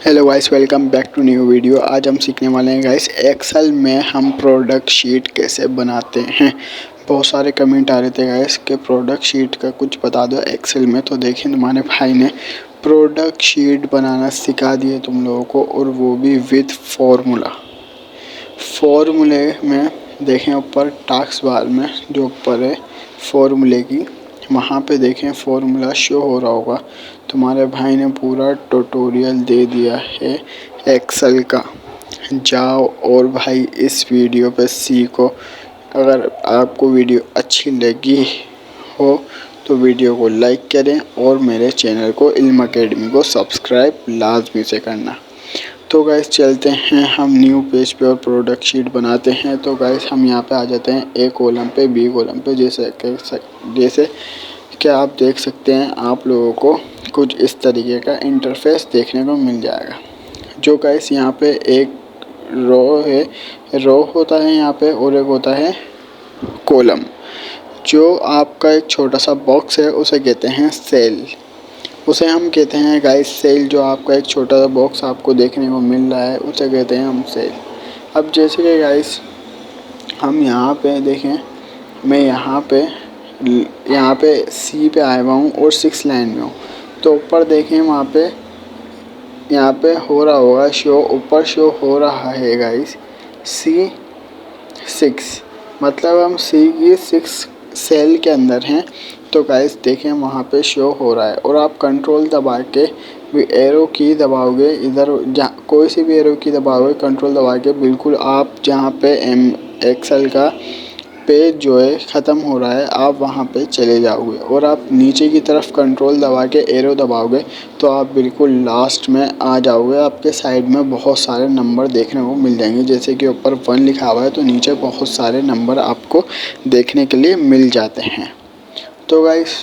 Hello guys, welcome back to new video. आज हम सीखने वाले हैं गाइस एक्सेल में हम प्रोडक्ट शीट कैसे बनाते हैं। बहुत सारे कमेंट आ रहे थे गाइस कि प्रोडक्ट शीट का कुछ बता दो एक्सेल में। तो देखिए, तुम्हारे भाई ने प्रोडक्ट शीट बनाना सिखा दिए तुम लोगों को, और वो भी विद फॉर्मूले में। देखें ऊपर टास्क बार में जो ऊपर है फॉर्मूले की, वहाँ पे देखें फॉर्मूला शो हो रहा होगा। तुम्हारे भाई ने पूरा ट्यूटोरियल दे दिया है एक्सेल का। जाओ और भाई इस वीडियो पे सीखो। अगर आपको वीडियो अच्छी लगी हो तो वीडियो को लाइक करें और मेरे चैनल को इल्म अकेडमी को सब्सक्राइब लाजमी से करना। तो गाइस चलते हैं हम न्यू पेज पे और प्रोडक्ट शीट बनाते हैं। तो गाइस हम यहाँ पे आ जाते हैं ए कॉलम पे, बी कॉलम पे। जैसे क्या आप देख सकते हैं, आप लोगों को कुछ इस तरीके का इंटरफेस देखने को मिल जाएगा। जो गाइस यहाँ पे एक रो होता है यहाँ पे, और एक होता है कॉलम। जो आपका एक छोटा सा बॉक्स है उसे कहते हैं सेल। उसे हम कहते हैं गाइस सेल। जो आपका एक छोटा सा बॉक्स आपको देखने को मिल रहा है उसे कहते हैं हम सेल। अब जैसे कि गाइस हम यहाँ पे देखें, मैं यहाँ पे सी पे आया हुआ हूँ और 6 लाइन में हूँ। तो ऊपर देखें, वहाँ पे यहाँ पे हो रहा होगा शो, ऊपर शो हो रहा है गाइस C6। मतलब हम सी की 6 सेल के अंदर हैं। तो गाइस देखें, वहाँ पे शो हो रहा है, और आप कंट्रोल दबा के एरो की दबाओगे, इधर जहाँ कोई सी भी एरो की दबाओगे, कंट्रोल दबा के बिल्कुल आप जहाँ पे एक्सेल का पेज जो है ख़त्म हो रहा है आप वहाँ पे चले जाओगे, और आप नीचे की तरफ कंट्रोल दबा के एरो दबाओगे तो आप बिल्कुल लास्ट में आ जाओगे। आपके साइड में बहुत सारे नंबर देखने को मिल जाएंगे। जैसे कि ऊपर 1 लिखा हुआ है तो नीचे बहुत सारे नंबर आपको देखने के लिए मिल जाते हैं। तो गाइस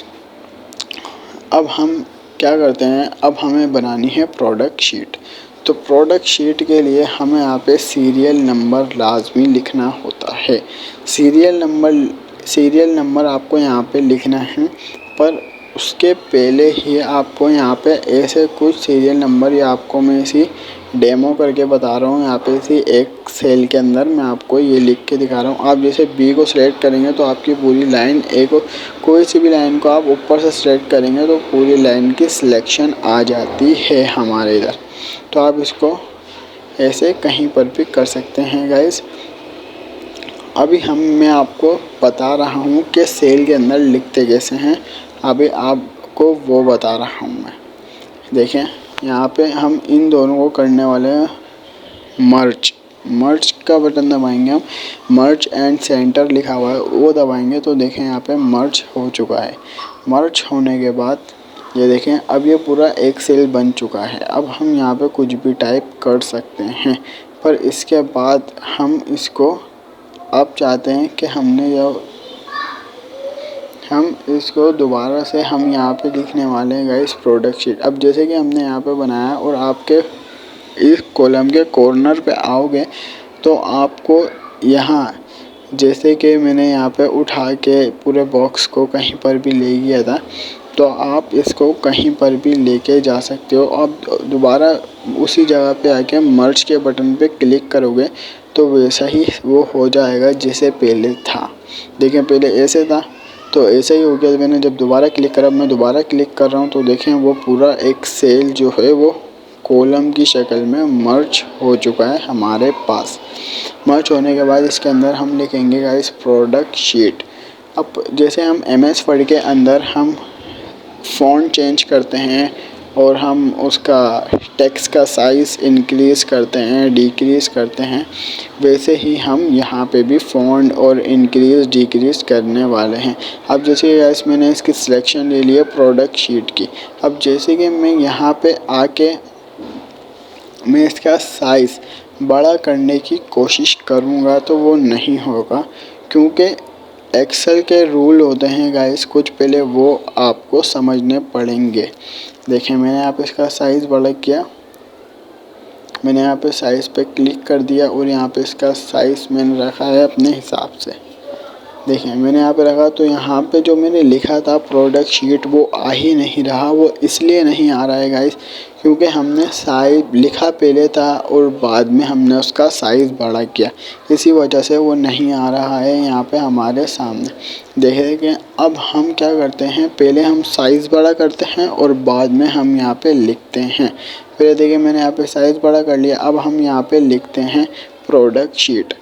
अब हम क्या करते हैं, अब हमें बनानी है प्रोडक्ट शीट। तो प्रोडक्ट शीट के लिए हमें यहाँ पे सीरियल नंबर लाजमी लिखना होता है। सीरियल नंबर आपको यहाँ पे लिखना है, पर उसके पहले ही आपको यहाँ पे ऐसे कुछ सीरियल नंबर, या आपको मैं इसी डेमो करके बता रहा हूँ। यहाँ पे इसी एक सेल के अंदर मैं आपको ये लिख के दिखा रहा हूँ। आप जैसे बी को सिलेक्ट करेंगे तो आपकी पूरी लाइन कोई सी भी लाइन को आप ऊपर से सिलेक्ट करेंगे तो पूरी लाइन की सिलेक्शन आ जाती है हमारे इधर। तो आप इसको ऐसे कहीं पर भी कर सकते हैं गाइस। अभी मैं आपको बता रहा हूँ कि सेल के अंदर लिखते कैसे हैं। अभी आपको वो बता रहा हूँ मैं। देखें, यहाँ पे हम इन दोनों को करने वाले हैं मर्ज का बटन दबाएंगे हम। मर्ज एंड सेंटर लिखा हुआ है वो दबाएंगे तो देखें यहाँ पे मर्ज हो चुका है। मर्ज होने के बाद ये देखें, अब ये पूरा एक सेल बन चुका है। अब हम यहाँ पे कुछ भी टाइप कर सकते हैं, पर इसके बाद हम इसको अब चाहते हैं कि हम इसको दोबारा से हम यहाँ पे लिखने वाले हैं गाइस प्रोडक्ट शीट। अब जैसे कि हमने यहाँ पे बनाया और आपके इस कॉलम के कॉर्नर पे आओगे तो आपको यहाँ, जैसे कि मैंने यहाँ पे उठा के पूरे बॉक्स को कहीं पर भी ले गया था, तो आप इसको कहीं पर भी लेके जा सकते हो। अब दोबारा उसी जगह पे आके मर्ज के बटन पे क्लिक करोगे तो वैसा ही वो हो जाएगा जैसे पहले था। देखें, पहले ऐसे था तो ऐसा ही हो गया। मैंने जब दोबारा क्लिक करा, मैं दोबारा क्लिक कर रहा हूँ तो देखें वो पूरा एक सेल जो है वो कॉलम की शक्ल में मर्ज हो चुका है हमारे पास। मर्ज होने के बाद इसके अंदर हम लिखेंगे गाइस प्रोडक्ट शीट। अब जैसे हम MS वर्ड के अंदर हम फ़ॉन्ट चेंज करते हैं और हम उसका टेक्स्ट का साइज़ इंक्रीज़ करते हैं, डिक्रीज़ करते हैं, वैसे ही हम यहाँ पे भी फ़ॉन्ट और इंक्रीज़ डिक्रीज़ करने वाले हैं। अब जैसे गाइस मैंने इसकी सिलेक्शन ले लिया प्रोडक्ट शीट की। अब जैसे कि मैं यहाँ पे आके मैं इसका साइज़ बड़ा करने की कोशिश करूँगा तो वो नहीं होगा, क्योंकि एक्सेल के रूल होते हैं गाइस कुछ, पहले वो आपको समझने पड़ेंगे। देखें, मैंने यहाँ पे इसका साइज़ बड़ा किया, मैंने यहाँ पे साइज़ पे क्लिक कर दिया और यहाँ पे इसका साइज़ मैंने रखा है अपने हिसाब से। देखिए मैंने यहाँ पे रखा तो यहाँ पे जो मैंने लिखा था प्रोडक्ट शीट वो आ ही नहीं रहा। वो इसलिए नहीं आ रहा है गाइस क्योंकि हमने साइज लिखा पहले था और बाद में हमने उसका साइज़ बड़ा किया, इसी वजह से वो नहीं आ रहा है यहाँ पे हमारे सामने। देखिए कि अब हम क्या करते हैं, पहले हम साइज़ बड़ा करते हैं और बाद में हम यहाँ पे लिखते हैं। फिर देखिए मैंने यहाँ पे साइज़ बड़ा कर लिया, अब हम यहाँ पे लिखते हैं प्रोडक्ट शीट।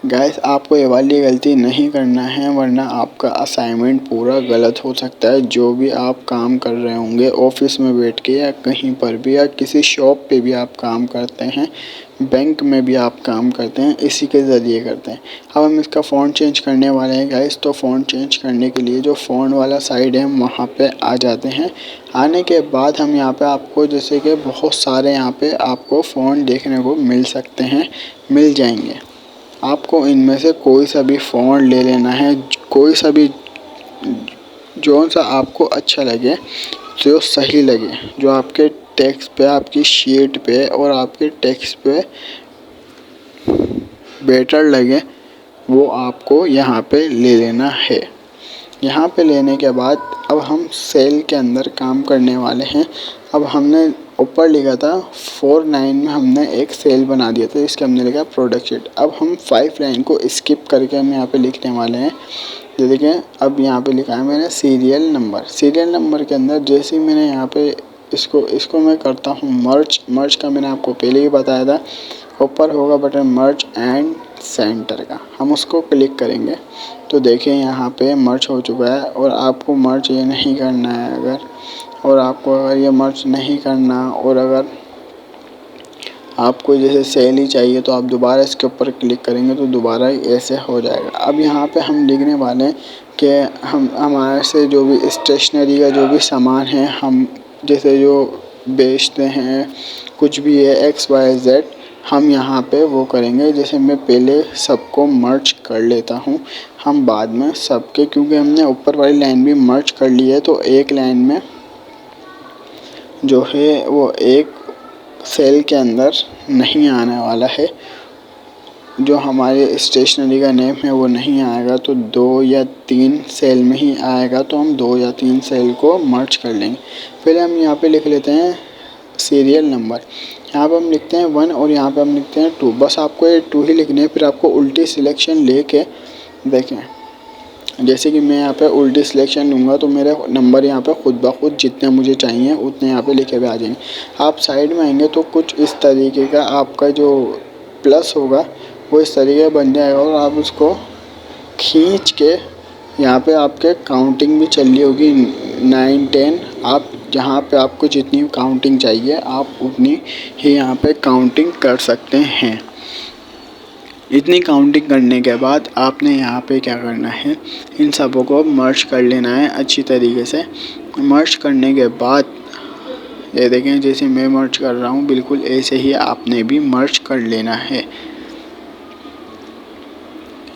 गाइस आपको ये वाली गलती नहीं करना है वरना आपका असाइनमेंट पूरा गलत हो सकता है। जो भी आप काम कर रहे होंगे ऑफिस में बैठ के या कहीं पर भी या किसी शॉप पे भी आप काम करते हैं, बैंक में भी आप काम करते हैं, इसी के ज़रिए करते हैं। अब हम इसका फ़ॉन्ट चेंज करने वाले हैं गाइस। तो फ़ॉन्ट चेंज करने के लिए जो फ़ॉन्ट वाला साइड है वहाँ पे आ जाते हैं। आने के बाद हम यहाँ पे आपको जैसे कि बहुत सारे यहाँ पे आपको फ़ॉन्ट देखने को मिल सकते हैं, मिल जाएंगे। आपको इनमें से कोई सा भी फ़ॉन्ट ले लेना है, कोई सा भी जो सा आपको अच्छा लगे, जो सही लगे, जो आपके टेक्स्ट पे, आपकी शीट पे और आपके टेक्स्ट पे बेटर लगे वो आपको यहाँ पे ले लेना है। यहाँ पे लेने के बाद अब हम सेल के अंदर काम करने वाले हैं। अब हमने ऊपर लिखा था 4-9 में हमने एक सेल बना दिया था, इसके हमने लिखा प्रोडक्ट शीट। अब हम 5 लाइन को स्किप करके हम यहाँ पे लिखने वाले हैं। ये देखें अब यहाँ पे लिखा है मैंने सीरियल नंबर। सीरियल नंबर के अंदर जैसे ही मैंने यहाँ पे इसको मैं करता हूँ मर्ज का मैंने आपको पहले ही बताया था। ऊपर होगा बटन मर्ज एंड सेंटर का, हम उसको क्लिक करेंगे तो देखिए यहाँ पे मर्ज हो चुका है। और आपको मर्ज ये नहीं करना है अगर ये मर्ज नहीं करना और अगर आपको जैसे सेल ही चाहिए तो आप दोबारा इसके ऊपर क्लिक करेंगे तो दोबारा ऐसे हो जाएगा। अब यहाँ पे हम लिखने वाले हैं कि हम हमारे से जो भी स्टेशनरी का जो भी सामान है, हम जैसे जो बेचते हैं कुछ भी है XYZ, हम यहाँ पे वो करेंगे। जैसे मैं पहले सबको मर्ज कर लेता हूँ, हम बाद में सबके, क्योंकि हमने ऊपर वाली लाइन भी मर्ज कर ली है तो एक लाइन में जो है वो एक सेल के अंदर नहीं आने वाला है। जो हमारे स्टेशनरी का नेम है वो नहीं आएगा तो 2 या 3 सेल में ही आएगा, तो हम 2 या 3 सेल को मर्ज कर लेंगे। पहले हम यहाँ पे लिख लेते हैं सीरियल नंबर। यहाँ पे हम लिखते हैं 1 और यहाँ पे हम लिखते हैं 2। बस आपको ये 2 ही लिखने हैं। फिर आपको उल्टी सिलेक्शन लेके देखें, जैसे कि मैं यहाँ पे उल्टी सिलेक्शन लूँगा तो मेरे नंबर यहाँ पे खुद ब खुद जितने मुझे चाहिए उतने यहाँ पे लिखे हुए आ जाएंगे। आप साइड में आएंगे तो कुछ इस तरीके का आपका जो प्लस होगा वो इस तरीके का बन जाएगा और आप उसको खींच के यहाँ पे आपके काउंटिंग भी चल रही होगी 9-10। आप जहाँ पे आपको जितनी काउंटिंग चाहिए आप उतनी ही यहाँ पे काउंटिंग कर सकते हैं। इतनी काउंटिंग करने के बाद आपने यहाँ पे क्या करना है, इन सबों को मर्ज कर लेना है अच्छी तरीके से। मर्ज करने के बाद ये देखें जैसे मैं मर्ज कर रहा हूँ बिल्कुल ऐसे ही आपने भी मर्ज कर लेना है।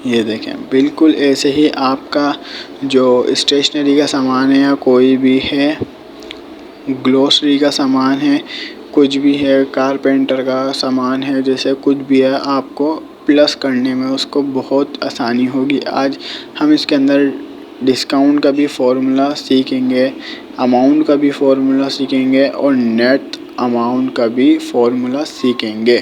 ये देखें बिल्कुल ऐसे ही आपका जो स्टेशनरी का सामान है या कोई भी है, ग्लोसरी का सामान है, कुछ भी है, कारपेंटर का सामान है, जैसे कुछ भी है, आपको प्लस करने में उसको बहुत आसानी होगी। आज हम इसके अंदर डिस्काउंट का भी फॉर्मूला सीखेंगे, अमाउंट का भी फॉर्मूला सीखेंगे और नेट अमाउंट का भी फॉर्मूला सीखेंगे।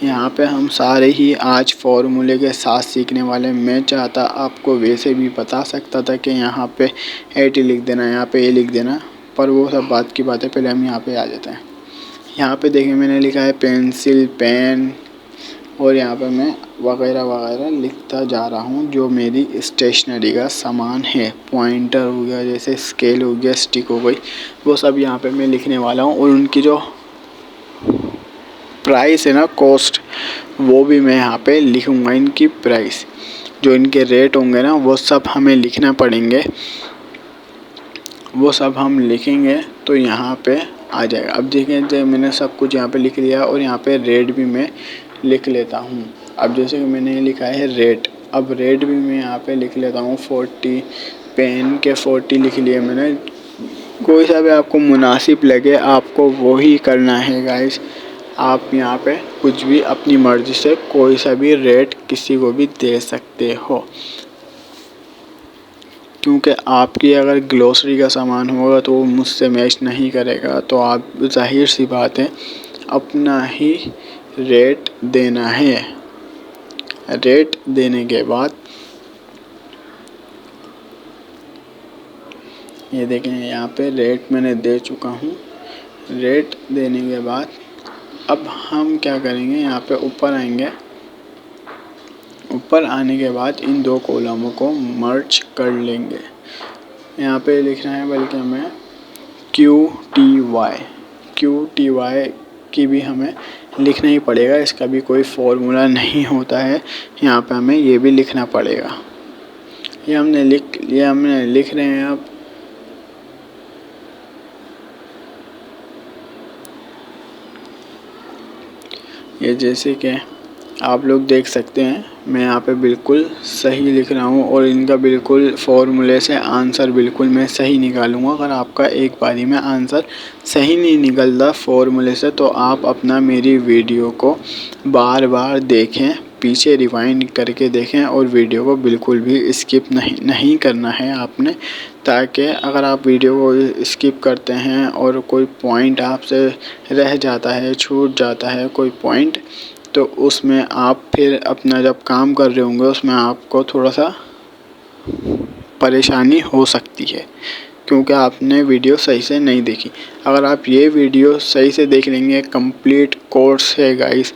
यहाँ पे हम सारे ही आज फॉर्मूले के साथ सीखने वाले। मैं चाहता आपको वैसे भी बता सकता था कि यहाँ पे 80 लिख देना, यहाँ पे ए लिख देना, पर वो सब बात की बात है। पहले हम यहाँ पे आ जाते हैं। यहाँ पे देखिए मैंने लिखा है पेंसिल, पेन और यहाँ पे मैं वगैरह वगैरह लिखता जा रहा हूँ जो मेरी स्टेशनरी का सामान है। पॉइंटर हो गया, जैसे स्केल हो गया, स्टिक हो गई, वो सब यहाँ पे मैं लिखने वाला हूँ। और उनकी जो प्राइस है ना, कॉस्ट, वो भी मैं यहाँ पे लिखूँगा। इनकी प्राइस, जो इनके रेट होंगे ना, वो सब हमें लिखना पड़ेंगे। वो सब हम लिखेंगे तो यहाँ पे आ जाएगा। अब देखें जब मैंने सब कुछ यहाँ पे लिख लिया और यहाँ पे रेट भी मैं लिख लेता हूँ। अब जैसे कि मैंने लिखा है रेट, अब रेट भी मैं यहाँ पे लिख लेता हूँ 40। पेन के 40 लिख लिए मैंने। कोई सा भी आपको मुनासिब लगे आपको वो ही करना है गाइस। आप यहाँ पे कुछ भी अपनी मर्ज़ी से कोई सा भी रेट किसी को भी दे सकते हो, क्योंकि आपकी अगर ग्लोसरी का सामान होगा तो वो मुझसे मैच नहीं करेगा। तो आप ज़ाहिर सी बात है अपना ही रेट देना है। रेट देने के बाद ये देखें यहाँ पे रेट मैंने दे चुका हूँ। रेट देने के बाद अब हम क्या करेंगे, यहाँ पे ऊपर आएंगे। ऊपर आने के बाद इन दो कॉलमों को मर्ज कर लेंगे। यहाँ पे लिखना है बल्कि हमें QTY की भी हमें लिखना ही पड़ेगा। इसका भी कोई फॉर्मूला नहीं होता है, यहाँ पे हमें ये भी लिखना पड़ेगा। ये हमने लिख रहे हैं। अब ये जैसे कि आप लोग देख सकते हैं मैं यहाँ पे बिल्कुल सही लिख रहा हूँ और इनका बिल्कुल फॉर्मूले से आंसर बिल्कुल मैं सही निकालूंगा। अगर आपका एक बारी में आंसर सही नहीं निकलता फॉर्मूले से तो आप अपना मेरी वीडियो को बार बार देखें, पीछे रिवाइंड करके देखें और वीडियो को बिल्कुल भी स्किप नहीं करना है आपने, ताकि अगर आप वीडियो को स्किप करते हैं और कोई पॉइंट आपसे रह जाता है, छूट जाता है कोई पॉइंट, तो उसमें आप फिर अपना जब काम कर रहे होंगे उसमें आपको थोड़ा सा परेशानी हो सकती है, क्योंकि आपने वीडियो सही से नहीं देखी। अगर आप ये वीडियो सही से देख लेंगे, कंप्लीट कोर्स है गाइस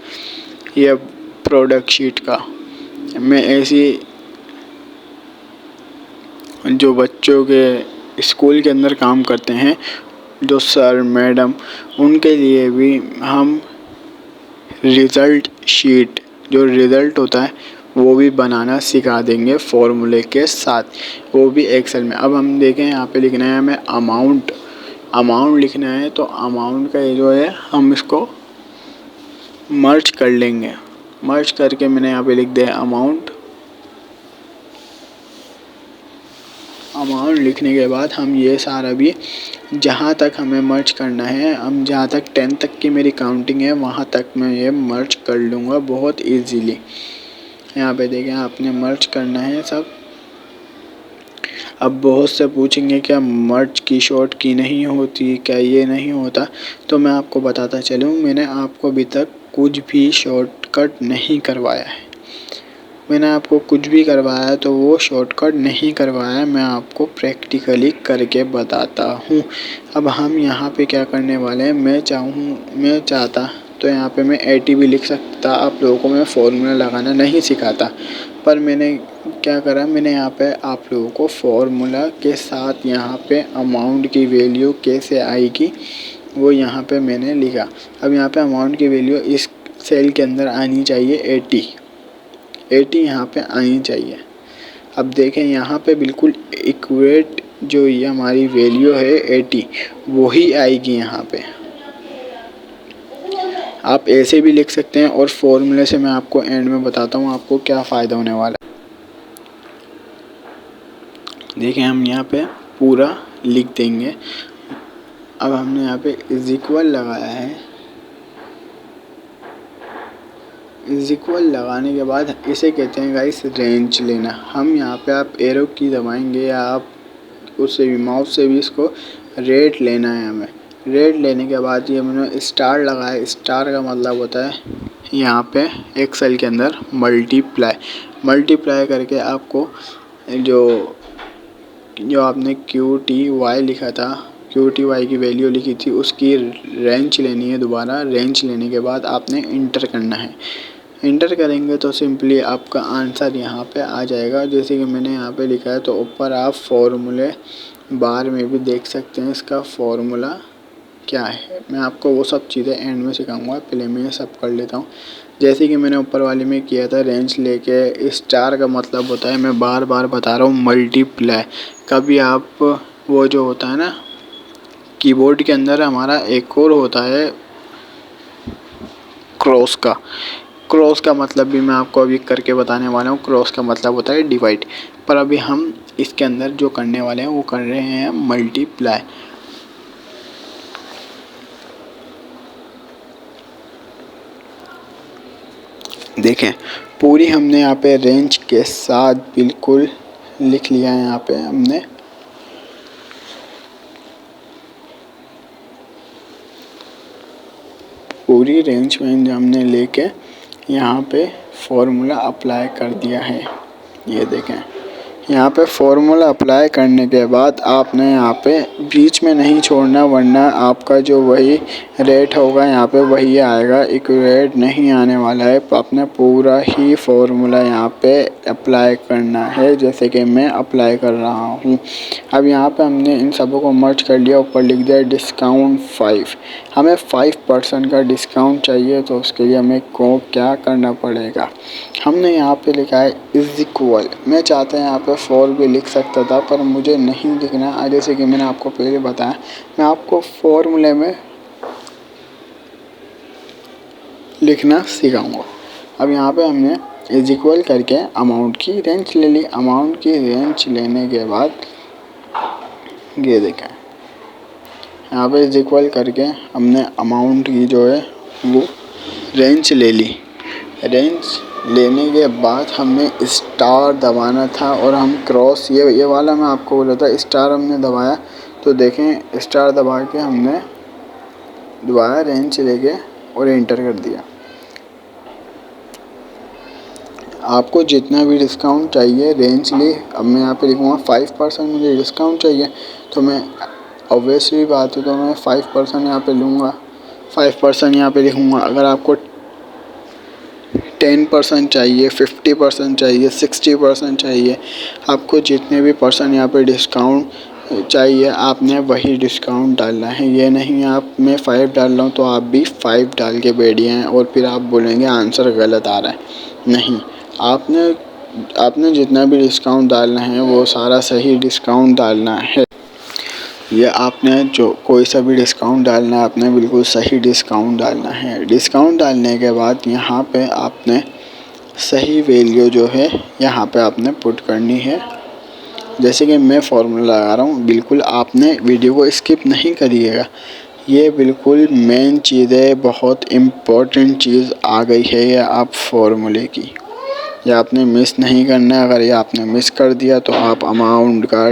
ये प्रोडक्ट शीट का। मैं ऐसी जो बच्चों के स्कूल के अंदर काम करते हैं, जो सर मैडम, उनके लिए भी हम रिज़ल्ट शीट, जो रिज़ल्ट होता है वो भी बनाना सिखा देंगे फॉर्मूले के साथ, वो भी एक्सेल में। अब हम देखें यहाँ पे लिखना है हमें अमाउंट लिखना है। तो अमाउंट का ये जो है हम इसको मर्ज कर लेंगे। मर्ज करके मैंने यहाँ पे लिख दिया अमाउंट लिखने के बाद हम ये सारा भी जहाँ तक हमें मर्ज करना है, हम जहाँ तक 10 तक की मेरी काउंटिंग है वहाँ तक मैं ये मर्ज कर लूँगा बहुत इजीली। यहाँ पे देखें आपने मर्ज करना है सब। अब बहुत से पूछेंगे क्या मर्ज की शॉर्ट की नहीं होती, क्या ये नहीं होता, तो मैं आपको बताता चलूँ मैंने आपको अभी तक कुछ भी शॉर्टकट नहीं करवाया है। मैंने आपको कुछ भी करवाया तो वो शॉर्टकट नहीं करवाया, मैं आपको प्रैक्टिकली करके बताता हूँ। अब हम यहाँ पे क्या करने वाले हैं, मैं चाहता तो यहाँ पे मैं 80 भी लिख सकता, आप लोगों को मैं फॉर्मूला लगाना नहीं सिखाता, पर मैंने क्या करा, मैंने यहाँ पे आप लोगों को फॉर्मूला के साथ यहाँ पे अमाउंट की वैल्यू कैसे आएगी वो यहाँ पे मैंने लिखा। अब यहाँ पे अमाउंट की वैल्यू इस सेल के अंदर आनी चाहिए 80 यहाँ पे आनी चाहिए। अब देखें यहाँ पे बिल्कुल इक्वेट जो ये हमारी वैल्यू है 80 वही आएगी यहाँ पे। आप ऐसे भी लिख सकते हैं और फॉर्मूले से मैं आपको एंड में बताता हूँ आपको क्या फ़ायदा होने वाला है। देखें हम यहाँ पे पूरा लिख देंगे। अब हमने यहाँ पे इज इक्वल लगाया है। इज इक्वल लगाने के बाद इसे कहते हैं गाइस रेंज लेना। हम यहाँ पे आप एरो की दबाएंगे या आप उससे भी माउस से भी इसको रेट लेना है हमें। रेट लेने के बाद ये मैंने स्टार लगाया। स्टार का मतलब होता है यहाँ पे एक्सेल के अंदर मल्टीप्लाई करके आपको जो आपने QTY लिखा था, QTY की वैल्यू लिखी थी उसकी रेंज लेनी है। दोबारा रेंज लेने के बाद आपने इंटर करना है। इंटर करेंगे तो सिंपली आपका आंसर यहाँ पे आ जाएगा। जैसे कि मैंने यहाँ पे लिखा है तो ऊपर आप फॉर्मूले बार में भी देख सकते हैं इसका फॉर्मूला क्या है। मैं आपको वो सब चीज़ें एंड में सिखाऊंगा, पहले मैं ये सब कर लेता हूँ। जैसे कि मैंने ऊपर वाले में किया था रेंज लेके। स्टार का मतलब होता है, मैं बार बार बता रहा हूँ, मल्टीप्लाई। कभी आप वो जो होता है ना कीबोर्ड के अंदर हमारा एक और होता है क्रॉस का मतलब भी मैं आपको अभी करके बताने वाला हूँ। क्रॉस का मतलब होता है डिवाइड, पर अभी हम इसके अंदर जो करने वाले हैं वो कर रहे हैं मल्टीप्लाई। देखें पूरी हमने यहाँ पे रेंज के साथ बिल्कुल लिख लिया है। यहाँ पे हमने पूरी रेंज में हमने लेके यहाँ पे फॉर्मूला अप्लाई कर दिया है। ये देखें यहाँ पे फॉर्मूला अप्लाई करने के बाद आपने यहाँ पे बीच में नहीं छोड़ना, वरना आपका जो वही रेट होगा यहाँ पे वही आएगा, एक्यूरेट नहीं आने वाला है। आपने पूरा ही फॉर्मूला यहाँ पे अप्लाई करना है, जैसे कि मैं अप्लाई कर रहा हूँ। अब यहाँ पे हमने इन सबों को मर्ज कर लिया, ऊपर लिख दिया डिस्काउंट 5। हमें 5% का डिस्काउंट चाहिए, तो उसके लिए हमें को क्या करना पड़ेगा, हमने यहाँ पे लिखा है इज इक्वल। मैं चाहता यहाँ पे फॉर भी लिख सकता था, पर मुझे नहीं लिखना। जैसे कि मैंने आपको पहले बताया, मैं आपको फॉर्मूले में लिखना सिखाऊंगा। अब यहाँ पे हमने इज इक्वल करके अमाउंट की रेंज ले ली। अमाउंट की रेंज लेने के बाद ये देखें यहाँ पे इज इक्वल करके हमने अमाउंट की जो है वो रेंज ले ली। रेंज लेने के बाद हमने स्टार दबाना था, और हम क्रॉस ये वाला मैं आपको बोला था, स्टार हमने दबाया। तो देखें स्टार दबा के हमने दोबारा रेंज लेके और एंटर कर दिया। आपको जितना भी डिस्काउंट चाहिए रेंज ली। अब मैं यहाँ पे लिखूँगा 5% मुझे डिस्काउंट चाहिए, तो मैं ऑब्वियसली बात है तो मैं 5% यहाँ पे लूँगा, 5% यहाँ पे लिखूँगा। अगर आपको 10% चाहिए, 50% चाहिए, 60% चाहिए, आपको जितने भी परसेंट यहाँ पे डिस्काउंट चाहिए आपने वही डिस्काउंट डालना है। ये नहीं आप मैं 5 डाल रहा हूँ तो आप भी 5 डाल के बैठिए हैं और फिर आप बोलेंगे आंसर गलत आ रहा है। नहीं, आपने जितना भी डिस्काउंट डालना है वो सारा सही डिस्काउंट डालना है। ये आपने जो कोई सा भी डिस्काउंट डालना है, आपने बिल्कुल सही डिस्काउंट डालना है। डिस्काउंट डालने के बाद यहाँ पे आपने सही वैल्यू जो है यहाँ पे आपने पुट करनी है। जैसे कि मैं फॉर्मूला लगा रहा हूँ, बिल्कुल आपने वीडियो को स्किप नहीं करिएगा। ये बिल्कुल मेन चीज़ है, बहुत इम्पोर्टेंट चीज़ आ गई है ये आप फॉर्मूले की। ये आपने मिस नहीं करना है। अगर ये आपने मिस कर दिया तो आप अमाउंट का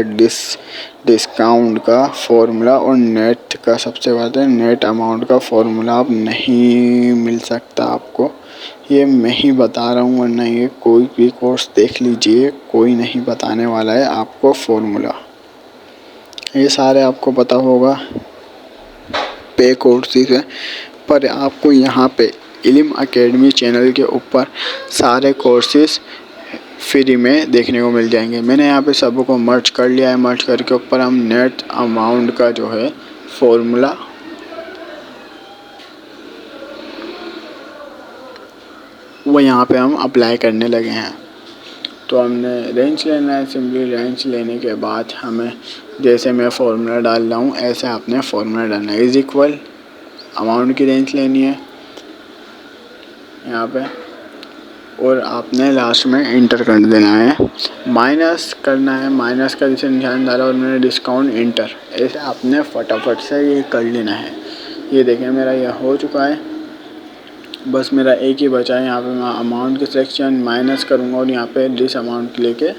डिस्काउंट का फॉर्मूला और नेट का, सबसे बात है नेट अमाउंट का फॉर्मूला आप नहीं मिल सकता आपको। ये मैं ही बता रहा हूँ, वरना ये कोई भी कोर्स देख लीजिए, कोई नहीं बताने वाला है आपको फॉर्मूला। ये सारे आपको पता होगा पे कोर्सेज है, पर आपको यहाँ पे इल्म एकेडमी चैनल के ऊपर सारे कोर्सेज फ्री में देखने को मिल जाएंगे। मैंने यहाँ पे सबों को मर्ज कर लिया है। मर्ज करके ऊपर हम नेट अमाउंट का जो है फॉर्मूला वो यहाँ पे हम अप्लाई करने लगे हैं। तो हमने रेंज लेना है। सिंपली रेंज लेने के बाद हमें जैसे मैं फॉर्मूला डाल रहा हूँ ऐसे आपने फॉर्मूला डालना है। इज इक्वल अमाउंट की रेंज लेनी है यहाँ पे, और आपने लास्ट में इंटर कर देना है। माइनस करना है, माइनस का जैसे निशान डाला और मैंने डिस्काउंट इंटर, ऐसे आपने फटाफट से ये कर लेना है। ये देखें मेरा यह हो चुका है, बस मेरा एक ही बचा है। यहाँ पे मैं अमाउंट के सेक्शन माइनस करूँगा और यहाँ पे डिस अमाउंट लेके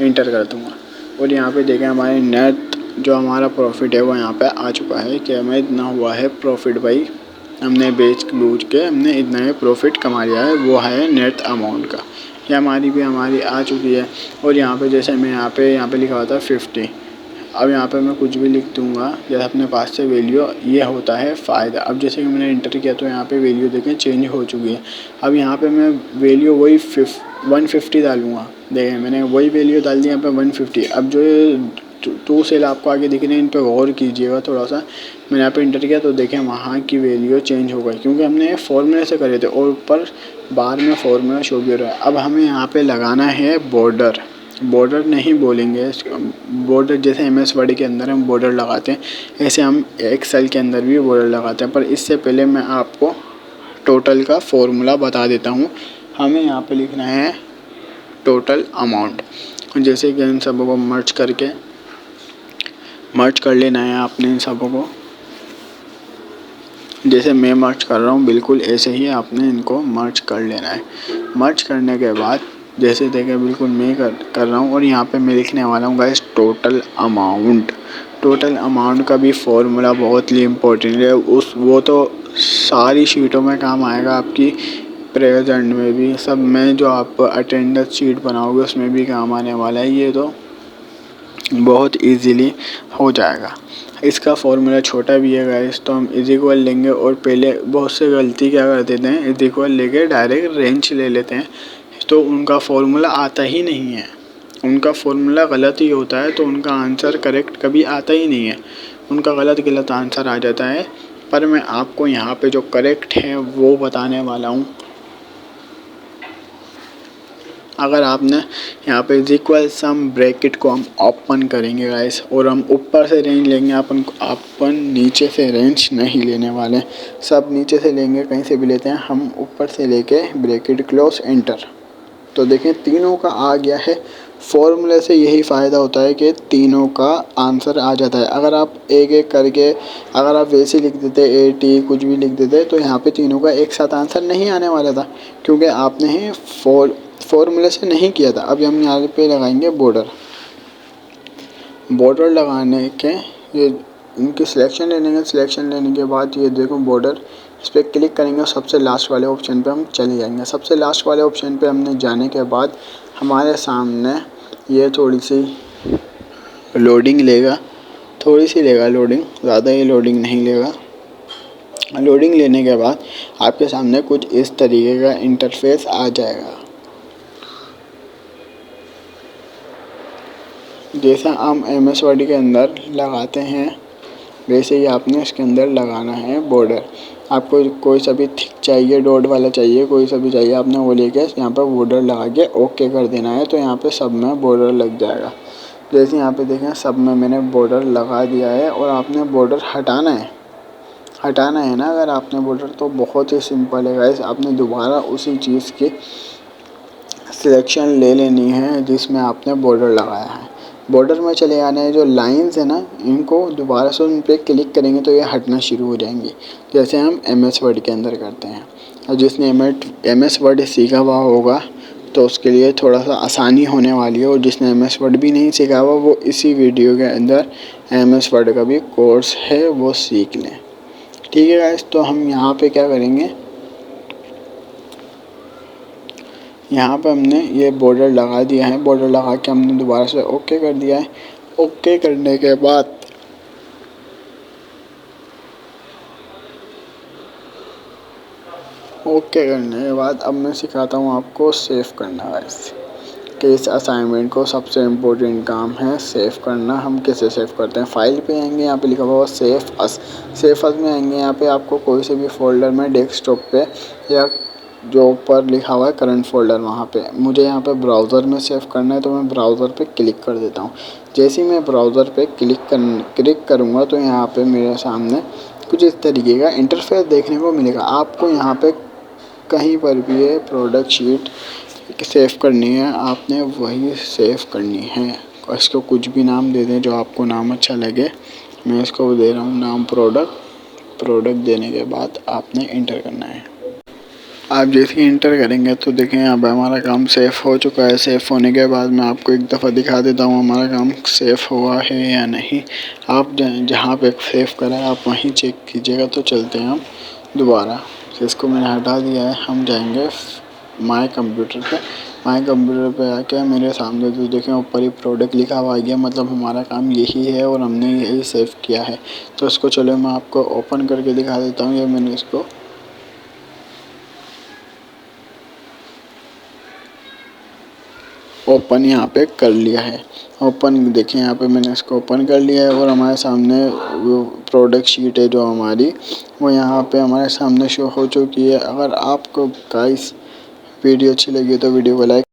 इंटर कर दूँगा। और यहाँ पे देखें हमारे नेट जो हमारा प्रॉफिट है वो यहाँ पे आ चुका है कि हमें इतना हुआ है प्रॉफिट भाई, हमने बेच बूझ के हमने इतना ही प्रॉफिट कमा लिया है, वो है नेट अमाउंट का। ये हमारी आ चुकी है। और यहाँ पे जैसे मैं यहाँ पे लिखा हुआ था 50, अब यहाँ पे मैं कुछ भी लिख दूँगा जैसे अपने पास से वैल्यू, ये होता है फ़ायदा। अब जैसे कि मैंने इंटर किया तो यहाँ पे वैल्यू देखें चेंज हो चुकी है। अब यहाँ पे मैं वैल्यू वही 150 डालूँगा। देखें मैंने वही वैल्यू डाल दी यहाँ पे 150। अब जो 2 सेल आपको आगे दिख रहे हैं इन पर गौर कीजिएगा थोड़ा सा। मैंने यहाँ पे इंटर किया तो देखें वहाँ की वैल्यू चेंज हो गई, क्योंकि हमने फॉर्मूले से करे थे और ऊपर बार में फॉर्मूला शो भी हो रहा है। अब हमें यहाँ पे लगाना है बॉर्डर। बॉर्डर नहीं बोलेंगे, बॉर्डर जैसे MS वर्ड के अंदर हम बॉर्डर लगाते हैं ऐसे हम एक्सेल के अंदर भी बॉर्डर लगाते हैं। पर इससे पहले मैं आपको टोटल का फॉर्मूला बता देता हूँ। हमें यहाँ पे लिखना है टोटल अमाउंट। जैसे कि इन सबों को मर्ज कर लेना है आपने। इन सबों को जैसे मैं मर्ज कर रहा हूँ बिल्कुल ऐसे ही आपने इनको मर्ज कर लेना है। मर्ज करने के बाद जैसे देखें बिल्कुल मैं कर रहा हूँ और यहाँ पे मैं लिखने वाला हूँ guys total amount. Total amount का भी फॉर्मूला बहुत ही इम्पोर्टेंट है, वो तो सारी शीटों में काम आएगा, आपकी प्रेजेंट में भी, सब में जो आप अटेंडेंस शीट बनाओगे उसमें भी काम आने वाला है। ये तो बहुत इजीली हो जाएगा। इसका फॉर्मूला छोटा भी है गाइस, तो हम इज इक्वल लेंगे और पहले बहुत से गलती क्या कर देते हैं, इज इक्वल लेके डायरेक्ट रेंज ले लेते हैं, तो उनका फॉर्मूला आता ही नहीं है, उनका फॉर्मूला गलत ही होता है, तो उनका आंसर करेक्ट कभी आता ही नहीं है, उनका गलत आंसर आ जाता है। पर मैं आपको यहाँ पे जो करेक्ट है वो बताने वाला हूँ। अगर आपने यहाँ पे इज इक्वल सम ब्रैकेट को हम ओपन करेंगे गाइस और हम ऊपर से रेंज लेंगे, अपन नीचे से रेंज नहीं लेने वाले, सब नीचे से लेंगे, कहीं से भी लेते हैं हम, ऊपर से लेके ब्रैकेट क्लोज एंटर। तो देखें तीनों का आ गया है। फॉर्मूले से यही फ़ायदा होता है कि तीनों का आंसर आ जाता है। अगर आप एक एक करके, अगर आप वैसे लिख देते 80 कुछ भी लिख देते तो यहाँ पे तीनों का एक साथ आंसर नहीं आने वाला था, क्योंकि आपने ही फॉर्मूले से नहीं किया था। अभी हम यहाँ पे लगाएंगे बॉर्डर। बॉर्डर लगाने के ये इनकी सिलेक्शन लेने के बाद ये देखो बॉर्डर, इस पर क्लिक करेंगे, सबसे लास्ट वाले ऑप्शन पे हम चले जाएंगे। सबसे लास्ट वाले ऑप्शन पे हमने जाने के बाद हमारे सामने ये थोड़ी सी लोडिंग लेगा, थोड़ी सी लेगा लोडिंग, ज़्यादा ये लोडिंग नहीं लेगा। लोडिंग लेने के बाद आपके सामने कुछ इस तरीके का इंटरफेस आ जाएगा। जैसा हम MS वर्ड के अंदर लगाते हैं वैसे ही आपने इसके अंदर लगाना है बॉर्डर। आपको कोई सा भी थिक चाहिए, डॉट वाला चाहिए, कोई सा भी चाहिए, आपने वो लेके यहाँ पर बॉर्डर लगा के ओके कर देना है। तो यहाँ पे सब में बॉर्डर लग जाएगा। जैसे यहाँ पे देखें सब में मैंने बॉर्डर लगा दिया है और आपने बॉर्डर हटाना है ना अगर आपने बॉर्डर, तो बहुत ही सिंपल है गाइस, आपने दोबारा उसी चीज़ की सिलेक्शन ले लेनी है जिसमें आपने बॉर्डर लगाया है। बॉर्डर में चले आने हैं, जो लाइंस है ना इनको दोबारा से उन पर क्लिक करेंगे तो ये हटना शुरू हो जाएंगी, जैसे हम MS वर्ड के अंदर करते हैं। और जिसने MS वर्ड सीखा हुआ होगा तो उसके लिए थोड़ा सा आसानी होने वाली है, और जिसने MS वर्ड भी नहीं सीखा हुआ वो इसी वीडियो के अंदर MS वर्ड का भी कोर्स है वो सीख लें। ठीक है गाइस, तो हम यहाँ पे क्या करेंगे, यहाँ पे हमने ये बॉर्डर लगा दिया है, बॉर्डर लगा के हमने दोबारा से ओके कर दिया है। ओके करने के बाद अब मैं सिखाता हूँ आपको सेव करना गाइस, कि इस असाइनमेंट को सबसे इम्पोर्टेंट काम है सेव करना। हम कैसे सेव करते हैं, फाइल पे आएंगे, यहाँ पे लिखा हुआ सेव अस में आएंगे। यहाँ पे आपको कोई से भी फोल्डर में डेस्कटॉप पे या जो ऊपर लिखा हुआ है करंट फोल्डर, वहाँ पे मुझे यहाँ पे ब्राउज़र में सेव करना है, तो मैं ब्राउज़र पे क्लिक कर देता हूँ। जैसे ही मैं ब्राउज़र पे क्लिक करूँगा तो यहाँ पे मेरे सामने कुछ इस तरीके का इंटरफेस देखने को मिलेगा। आपको यहाँ पे कहीं पर भी ये प्रोडक्ट शीट सेव करनी है, आपने वही सेव करनी है। इसको कुछ भी नाम दे दें जो आपको नाम अच्छा लगे। मैं इसको दे रहा हूँ नाम प्रोडक्ट देने के बाद आपने इंटर करना है। आप जैसे ही इंटर करेंगे तो देखें यहाँ पे हमारा काम सेव हो चुका है। सेव होने के बाद मैं आपको एक दफ़ा दिखा देता हूँ हमारा काम सेव हुआ है या नहीं। आप जहाँ पे सेव करा है आप वहीं चेक कीजिएगा। तो चलते हैं हम दोबारा, इसको मैंने हटा दिया है। हम जाएंगे माय कंप्यूटर पे आके मेरे सामने जो देखें ऊपर ही प्रोडक्ट लिखा हुआ आ गया, मतलब हमारा काम यही है और हमने यही सेव किया है। तो इसको चलो मैं आपको ओपन करके दिखा देता हूँ। ये मैंने इसको ओपन यहाँ पे कर लिया है। ओपन देखें यहाँ पे मैंने इसको ओपन कर लिया है और हमारे सामने वो प्रोडक्ट शीट है जो हमारी, वो यहाँ पे हमारे सामने शो हो चुकी है। अगर आपको गाइस वीडियो अच्छी लगी तो वीडियो को लाइक